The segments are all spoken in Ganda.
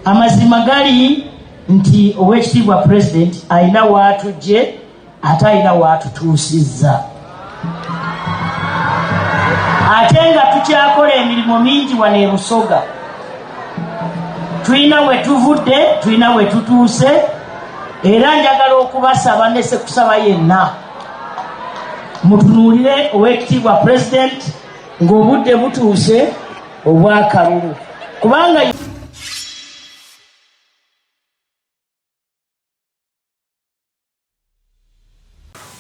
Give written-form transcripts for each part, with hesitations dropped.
Amazima gali nti owekitiibwa president alina waatujje ate alina waatutuusizza. Ate nga tukyakola emirimu mingi wano e Busoga. Tulina we tuvudde, tulina we tutuuse, era njagala okubasaba ne sekusaba yenna mutunuulire owekitiibwa president ng'obudde butuuse obw'akalulu kubanga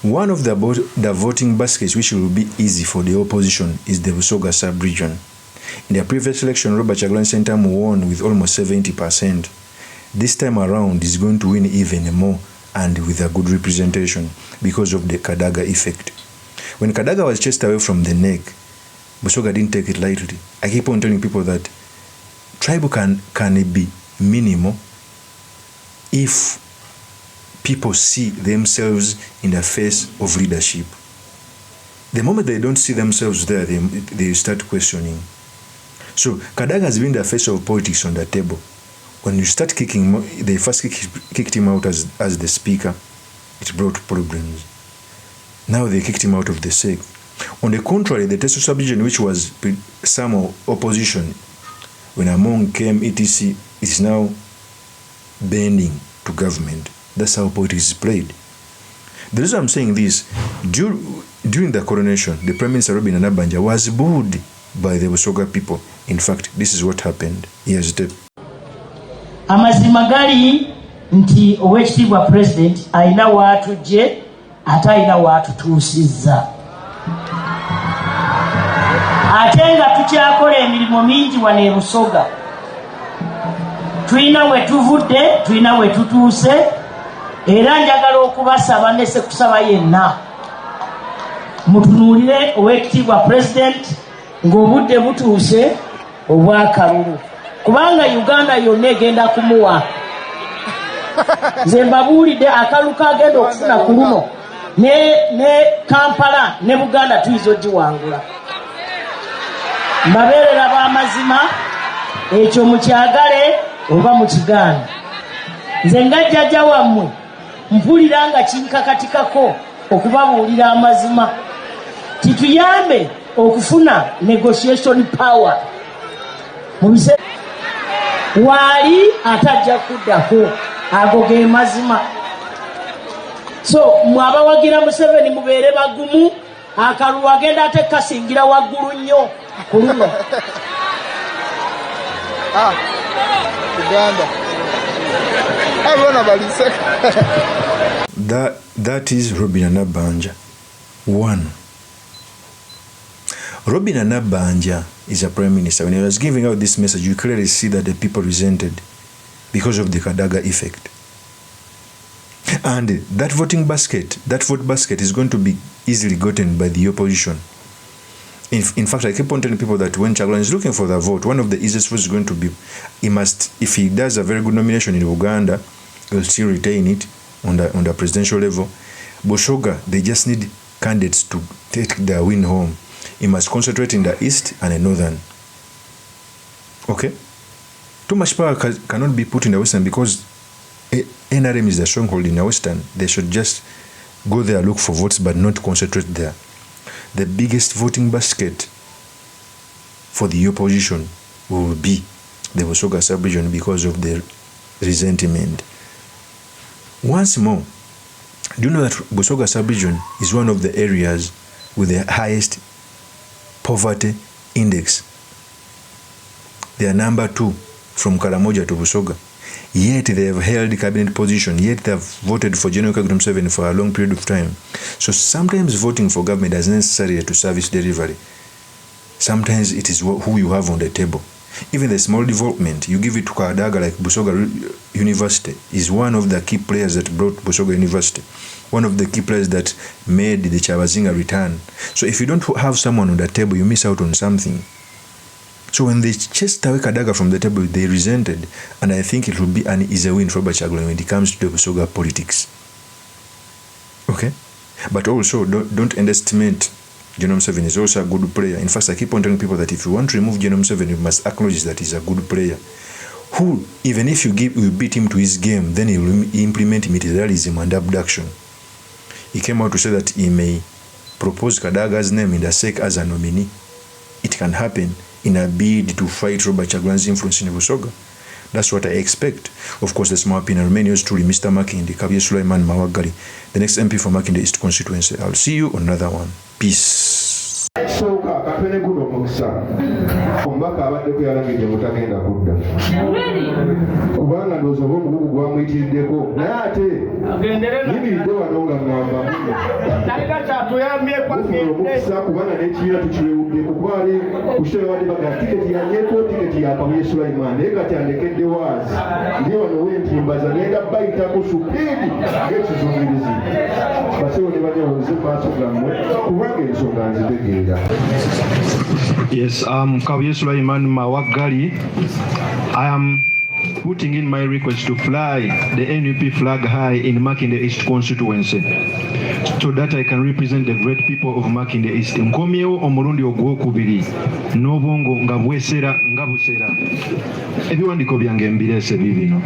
One of the voting baskets which will be easy for the opposition is the BUSOGA sub-region. In the previous election, Robert Kyagulanyi Ssentamu won with almost 70%. This time around, he's going to win even more and with a good representation because of the Kadaga effect. When Kadaga was chased away from the neck, BUSOGA didn't take it lightly. I keep on telling people that tribal can be minimal if people see themselves in the face of leadership. The moment they don't see themselves there, they start questioning. So Kadaga has been the face of politics on the table. When you start kicking, they first kicked him out as the speaker. It brought problems. Now they kicked him out of the SEC. On the contrary, the Teso sub-region, which was some opposition, when Among came, etc., is now bending to government. That's how politics is played. The reason I'm saying this, during the coronation, the Prime Minister NABBANJA was booed by the BUSOGA people. In fact, this is what happened. Here's the tape. Amazima gali nti owekitiibwa president alina waatujje ate alina waatutuusizza. Ate nga tukyakola emirimu mingi wano e Busoga. Tulina we tuvudde, tulina we tutuuse, era njagala okubasaba ne sekusaba yenna mutunuulire owekitiibwa president ng'obudde butuuse obw'akalulu kubanga Uganda yonna egenda kumuwa. Nze mbabuulidde akalulu kagenda okufuna ku luno ne Kampala ne Buganda tuyinza ogiwangula. Mbabeerera b'amazima, ekyo mukyagale oba mukigaana. Nze nga jjajja wammwe mpulira nga kinkakatikako okubabuulira amazima. Tituyambe okufuna negotiation power mu biseera waali atajja kuddako. Ago ge mazima. So mwabawagira Museveni mubeere bagumu, akalulu agenda ate kasingira waggulu nnyo ku luno. Uganda. That is Robin NABBANJA. 1. Robin NABBANJA is a prime minister. When he was giving out this message, you clearly see that the people resented because of the Kadaga effect. And that vote basket is going to be easily gotten by the opposition. In fact, I keep on telling people that when Kyagulanyi is looking for the vote, one of the easiest ways is going to be, if he does a very good nomination in Uganda, he'll still retain it on the presidential level. BUSOGA, they just need candidates to take their win home. He must concentrate in the east and the northern. Okay? Too much power cannot be put in the western because NRM is the stronghold in the western. They should just go there, look for votes, but not concentrate there. The biggest voting basket for the opposition will be the BUSOGA sub-region because of the resentment. Once more, do you know that BUSOGA sub-region is one of the areas with the highest poverty index? They are number 2 from Karamoja to BUSOGA. Yet they have held cabinet position, yet they have voted for General Kagame Museveni for a long period of time. So sometimes voting for government is necessary to service delivery. Sometimes it is who you have on the table. Even the small development, you give it to Kadaga, like BUSOGA University, is one of the key players that brought BUSOGA University. One of the key players that made the Chabazinga return. So if you don't have someone on the table, you miss out on something. So when they chased away Kadaga from the table, they resented, and I think it will be an easy win for Robert Kyagulanyi when it comes to the BUSOGA politics. Okay? But also, don't underestimate General Museveni. Is also a good player. In fact, I keep on telling people that if you want to remove General Museveni, you must acknowledge that he's a good player who, even if you beat him to his game, then he will implement materialism and abduction. He came out to say that he may propose Kadaga's name in the SEC as a nominee. It can happen in a bid to fight Robert Chagulan's influence in Busoga. That's what I expect. Of course, there's more opinion remain yours truly, Mr. Makinde, Kabye Sulaiman Mawagali, the next MP for Makinde East constituency. I'll see you on another one. Peace. Soka katwene guno mukisa ombaka abadde kuyalagidde mutagenda kudda kubanga ndowooza oba omugugu gwamuyitiriddeko naye ate yimiridde wano nga mwamba omukisa kubanga n'ekibiina tukiwewuddeko kuba ali ku kitebe wadde baga tiketi yanyeeko tiketi ya Kabye Sulaiman naye kati andekedde waazi ndi wano wentimbaza ngenda bayitako supiidi ng'ekizungirizi basewo ne banyawulize maaso gammwe kubanga ensonga nzitegeera. Yes, Kabye Sulaiman Mawagali. I am putting in my request to fly the NUP flag high in Makinde East constituency so that I can represent the great people of Makinde East. Nkomyewo omulundi ogwokubiri n'obwongo nga bwesera nga busera. Ebiwandiiko byange mbirese bibino.